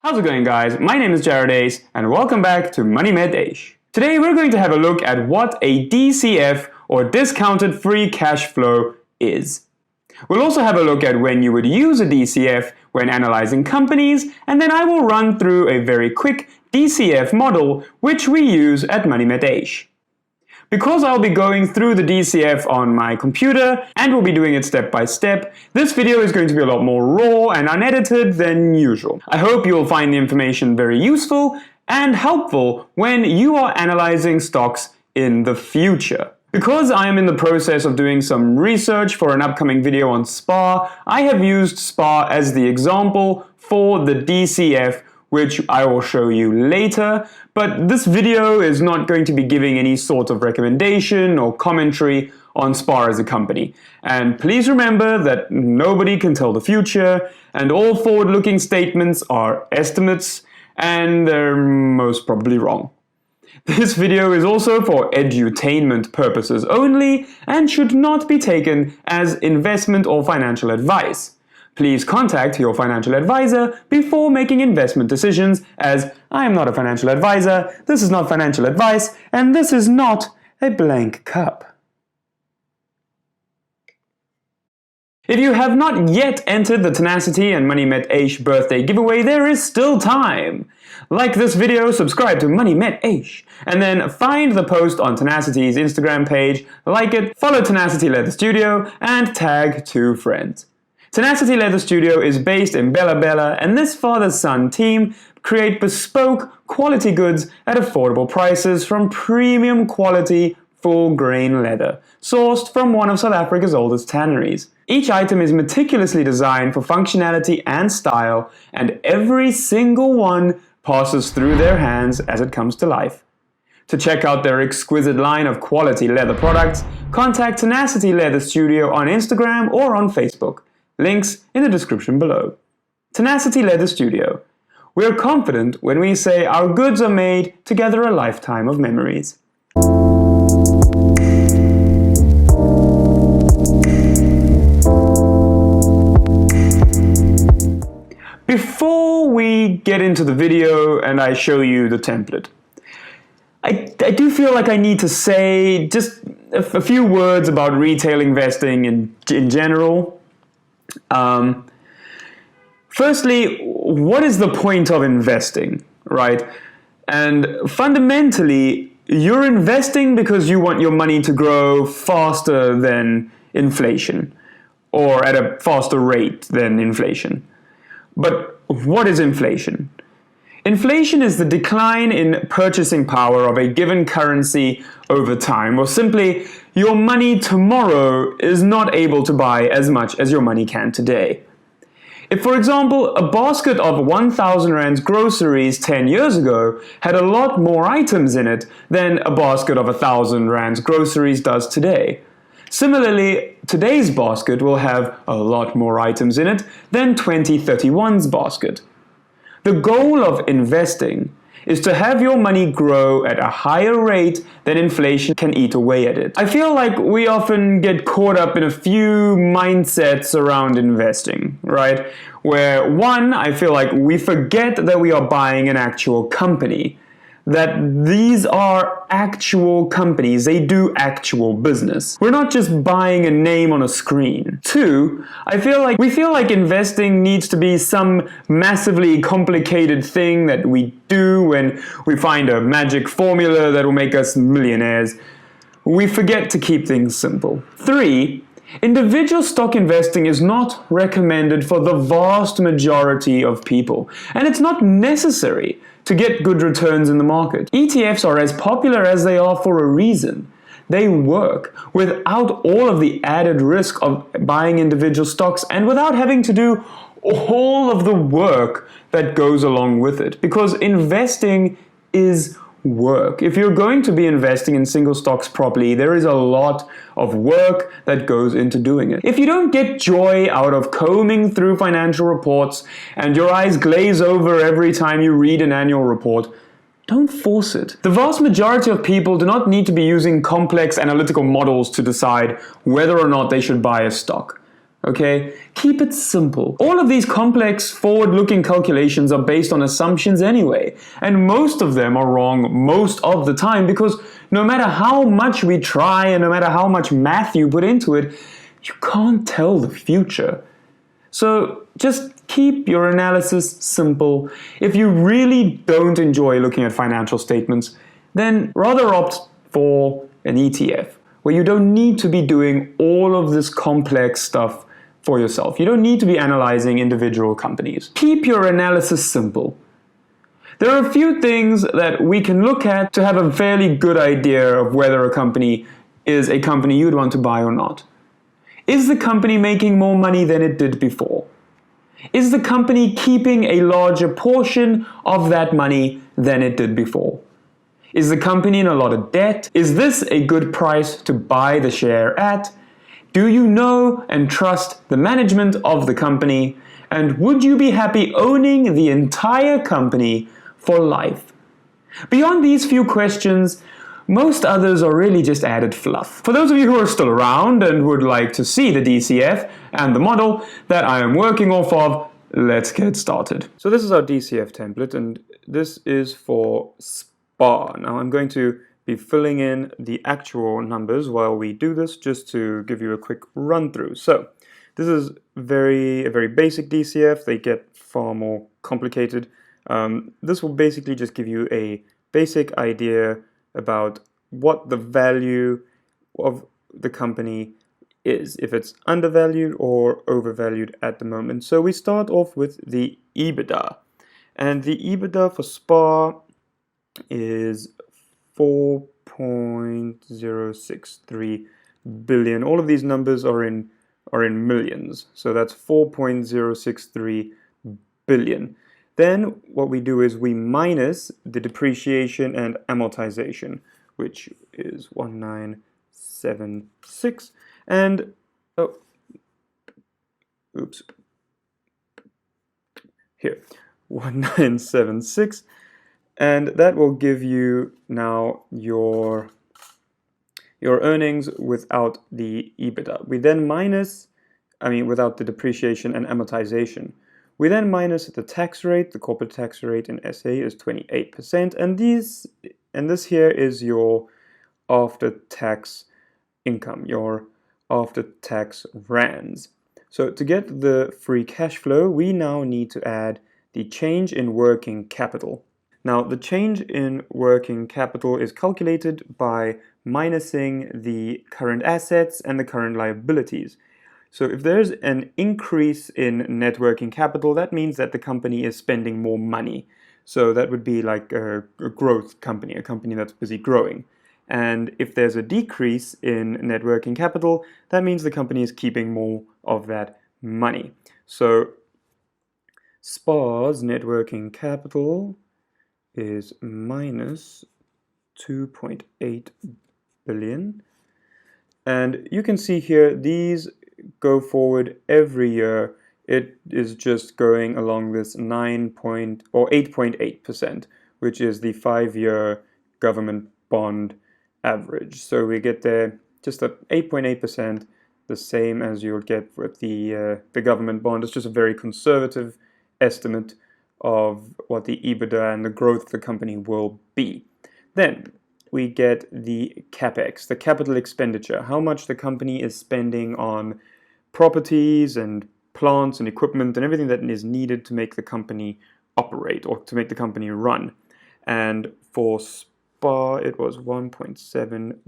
How's it going, guys? My name is Jared Ace and welcome back to MoneyMetEish. Today we're going to have a look at what a DCF or discounted free cash flow is. We'll also have a look at when you would use a DCF when analyzing companies, and then I will run through a very quick DCF model which we use at MoneyMetEish. Because I'll be going through the DCF on my computer and we'll be doing it step by step, this video is going to be a lot more raw and unedited than usual. I hope you'll find the information very useful and helpful when you are analyzing stocks in the future. Because I am in the process of doing some research for an upcoming video on SPAR, I have used SPAR as the example for the DCF, which I will show you later, but this video is not going to be giving any sort of recommendation or commentary on SPAR as a company. And please remember that nobody can tell the future, and all forward-looking statements are estimates, and they're most probably wrong. This video is also for edutainment purposes only, and should not be taken as investment or financial advice. Please contact your financial advisor before making investment decisions, as I am not a financial advisor, this is not financial advice, and this is not a blank cup. If you have not yet entered the Tenacity and MoneyMetEish birthday giveaway, there is still time. Like this video, subscribe to MoneyMetEish, and then find the post on Tenacity's Instagram page, like it, follow Tenacity Leather Studio, and tag 2 friends. Tenacity Leather Studio is based in Bella Bella, and this father-son team create bespoke, quality goods at affordable prices from premium quality, full-grain leather, sourced from one of South Africa's oldest tanneries. Each item is meticulously designed for functionality and style, and every single one passes through their hands as it comes to life. To check out their exquisite line of quality leather products, contact Tenacity Leather Studio on Instagram or on Facebook. Links in the description below. Tenacity Leather Studio. We're confident when we say our goods are made to gather a lifetime of memories. Before we get into the video and I show you the template, I do feel like I need to say just a few words about retail investing in general. Firstly, what is the point of investing, right? And fundamentally, you're investing because you want your money to grow faster than inflation, or at a faster rate than inflation. But what is inflation? Inflation is the decline in purchasing power of a given currency over time, or simply, your money tomorrow is not able to buy as much as your money can today. If, for example, a basket of 1,000 rands groceries 10 years ago had a lot more items in it than a basket of 1,000 rands groceries does today. Similarly, today's basket will have a lot more items in it than 2031's basket. The goal of investing is to have your money grow at a higher rate than inflation can eat away at it. I feel like we often get caught up in a few mindsets around investing, right? Where one, I feel like we forget that we are buying an actual company. That these are actual companies, they do actual business. We're not just buying a name on a screen. Two, we feel like investing needs to be some massively complicated thing that we do when we find a magic formula that will make us millionaires. We forget to keep things simple. Three, individual stock investing is not recommended for the vast majority of people, and it's not necessary to get good returns in the market. ETFs are as popular as they are for a reason. They work without all of the added risk of buying individual stocks and without having to do all of the work that goes along with it, because investing is work. If you're going to be investing in single stocks properly, there is a lot of work that goes into doing it. If you don't get joy out of combing through financial reports and your eyes glaze over every time you read an annual report, don't force it. The vast majority of people do not need to be using complex analytical models to decide whether or not they should buy a stock. Okay? Keep it simple. All of these complex, forward-looking calculations are based on assumptions anyway, and most of them are wrong most of the time because no matter how much we try and no matter how much math you put into it, you can't tell the future. So just keep your analysis simple. If you really don't enjoy looking at financial statements, then rather opt for an ETF, where you don't need to be doing all of this complex stuff for yourself. You don't need to be analyzing individual companies. Keep your analysis simple. There are a few things that we can look at to have a fairly good idea of whether a company is a company you'd want to buy or not. Is the company making more money than it did before? Is the company keeping a larger portion of that money than it did before? Is the company in a lot of debt? Is this a good price to buy the share at? Do you know and trust the management of the company? And would you be happy owning the entire company for life? Beyond these few questions, most others are really just added fluff. For those of you who are still around and would like to see the DCF and the model that I am working off of, let's get started. So this is our DCF template, and this is for SPAR. Now I'm going to be filling in the actual numbers while we do this, just to give you a quick run through. So this is a very basic DCF. They get far more complicated. This will basically just give you a basic idea about what the value of the company is, if it's undervalued or overvalued at the moment. So we start off with the EBITDA, and the EBITDA for SPAR is 4.063 billion. All of these numbers are in millions, so that's 4.063 billion. Then what we do is we minus the depreciation and amortization, which is 1976, and here 1976, and that will give you now your earnings without the EBITDA. We then without the depreciation and amortization. We then minus the tax rate. The corporate tax rate in SA is 28%, and this here is your after-tax income, your after-tax rands. So to get the free cash flow, we now need to add the change in working capital. Now, the change in working capital is calculated by minusing the current assets and the current liabilities. So if there's an increase in net working capital, that means that the company is spending more money. So that would be like a growth company, a company that's busy growing. And if there's a decrease in net working capital, that means the company is keeping more of that money. So SPAR's net working capital is minus 2.8 billion. And you can see here, these go forward every year. It is just going along this 8.8%, which is the 5-year government bond average. So we get there just at 8.8%, the same as you'll get with the government bond. It's just a very conservative estimate of what the EBITDA and the growth of the company will be. Then we get the CapEx, the capital expenditure, how much the company is spending on properties and plants and equipment and everything that is needed to make the company operate or to make the company run. And for SPAR, it was 1.7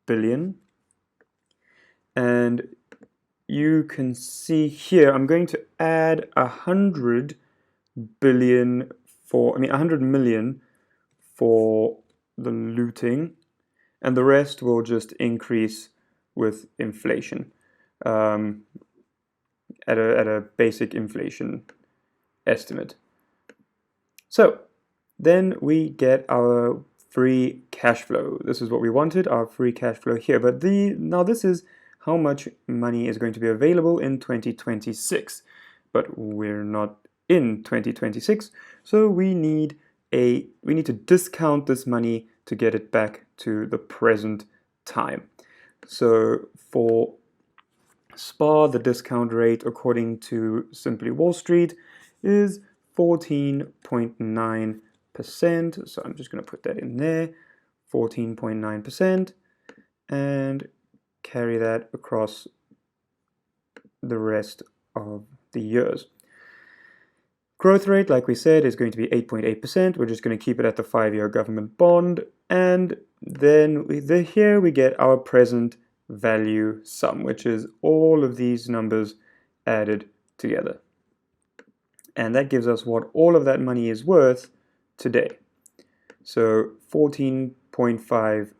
billion. And you can see here, I'm going to add 100 million for the looting, and the rest will just increase with inflation at a basic inflation estimate. So then we get our free cash flow. This is what we wanted, our free cash flow here. But now this is how much money is going to be available in 2026. But we're not in 2026, so we need to discount this money to get it back to the present time. So for SPAR, the discount rate according to Simply Wall Street, is 14.9%. So I'm just going to put that in there, 14.9%, and carry that across the rest of the years. Growth rate, like we said, is going to be 8.8%. We're just going to keep it at the 5-year government bond. And then here we get our present value sum, which is all of these numbers added together. And that gives us what all of that money is worth today. So 14.5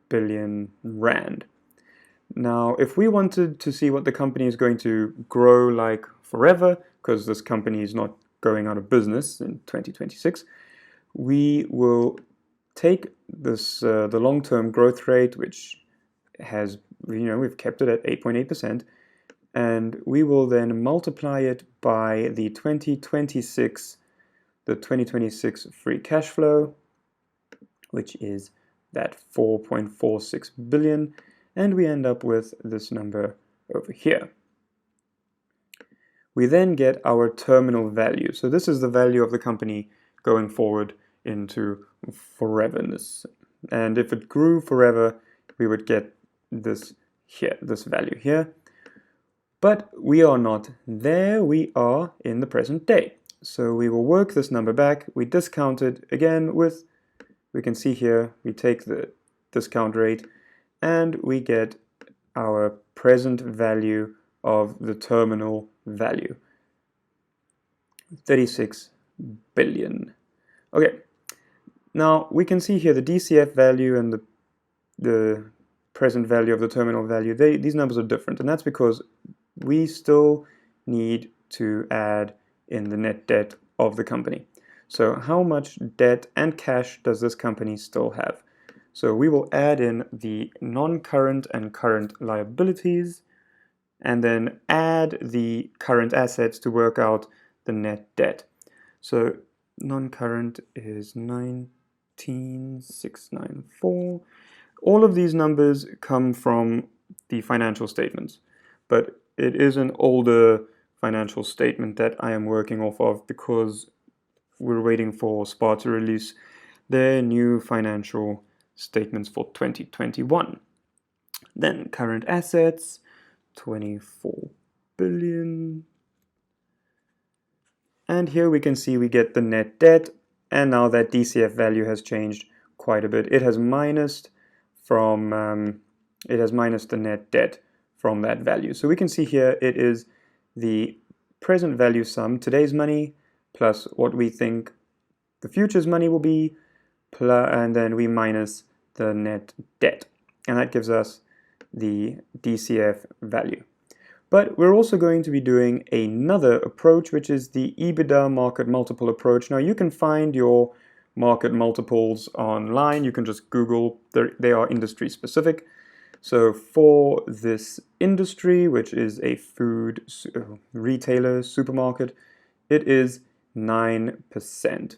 billion rand. Now, if we wanted to see what the company is going to grow like forever, because this company is not going out of business in 2026, we will take this the long-term growth rate, which has, we've kept it at 8.8%, and we will then multiply it by the 2026 free cash flow, which is that 4.46 billion, and we end up with this number over here. We then get our terminal value. So this is the value of the company going forward into foreverness. And if it grew forever, we would get this here, this value here. But we are not there, we are in the present day. So we will work this number back. We discount it again with, we can see here, we take the discount rate and we get our present value of the terminal value, 36 billion. Okay, now we can see here the DCF value and the present value of the terminal value, these numbers are different, and that's because we still need to add in the net debt of the company. So how much debt and cash does this company still have? So we will add in the non-current and current liabilities, and then add the current assets to work out the net debt. So non-current is 19,694. All of these numbers come from the financial statements, but it is an older financial statement that I am working off of because we're waiting for SPAR to release their new financial statements for 2021. Then current assets, 24 billion. And here we can see we get the net debt, and now that DCF value has changed quite a bit. It has minused the net debt from that value. So we can see here it is the present value sum, today's money, plus what we think the future's money will be, and then we minus the net debt. And that gives us the DCF value. But we're also going to be doing another approach, which is the EBITDA market multiple approach. Now you can find your market multiples online. You can just Google, they are industry specific. So for this industry, which is a food retailer, supermarket, it is 9%.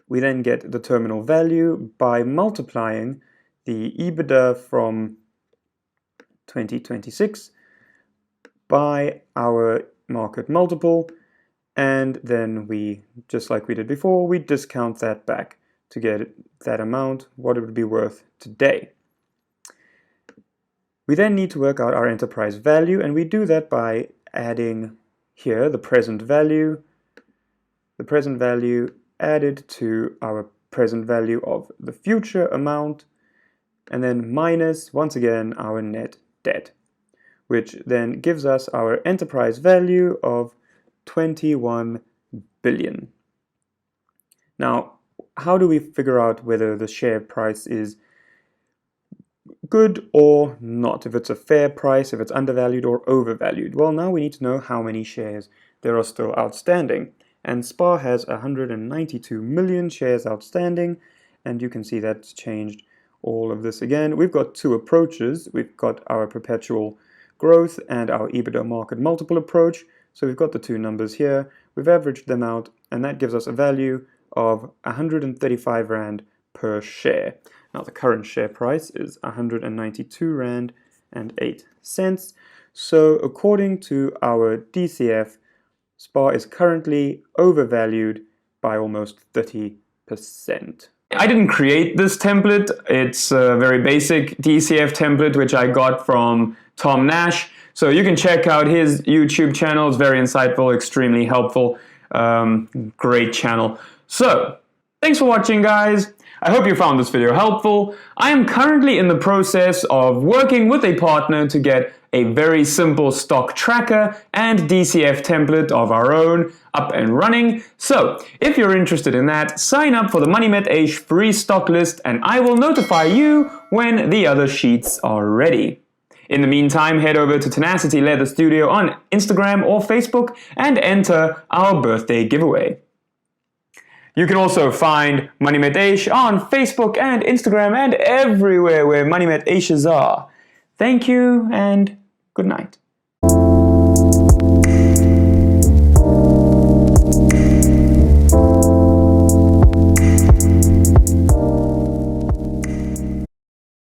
We then get the terminal value by multiplying the EBITDA from 2026 by our market multiple, and then we, just like we did before, we discount that back to get that amount, what it would be worth today. We then need to work out our enterprise value, and we do that by adding here the present value added to our present value of the future amount, and then minus, once again, our net debt, which then gives us our enterprise value of 21 billion. Now, how do we figure out whether the share price is good or not, if it's a fair price, if it's undervalued or overvalued? Well, now we need to know how many shares there are still outstanding. And SPAR has 192 million shares outstanding, and you can see that's changed all of this again. We've got two approaches. We've got our perpetual growth and our EBITDA market multiple approach. So we've got the two numbers here. We've averaged them out, and that gives us a value of 135 Rand per share. Now the current share price is 192 Rand and 8 cents. So according to our DCF, SPAR is currently overvalued by almost 30%. I didn't create this template. It's a very basic DCF template which I got from Tom Nash. So you can check out his YouTube channel. It's very insightful, extremely helpful. Great channel. So, thanks for watching, guys. I hope you found this video helpful. I am currently in the process of working with a partner to get a very simple stock tracker and DCF template of our own up and running. So, if you're interested in that, sign up for the MoneyMetEish free stock list and I will notify you when the other sheets are ready. In the meantime, head over to Tenacity Leather Studio on Instagram or Facebook and enter our birthday giveaway. You can also find MoneyMetEish on Facebook and Instagram and everywhere where MoneyMetEishes are. Thank you and good night.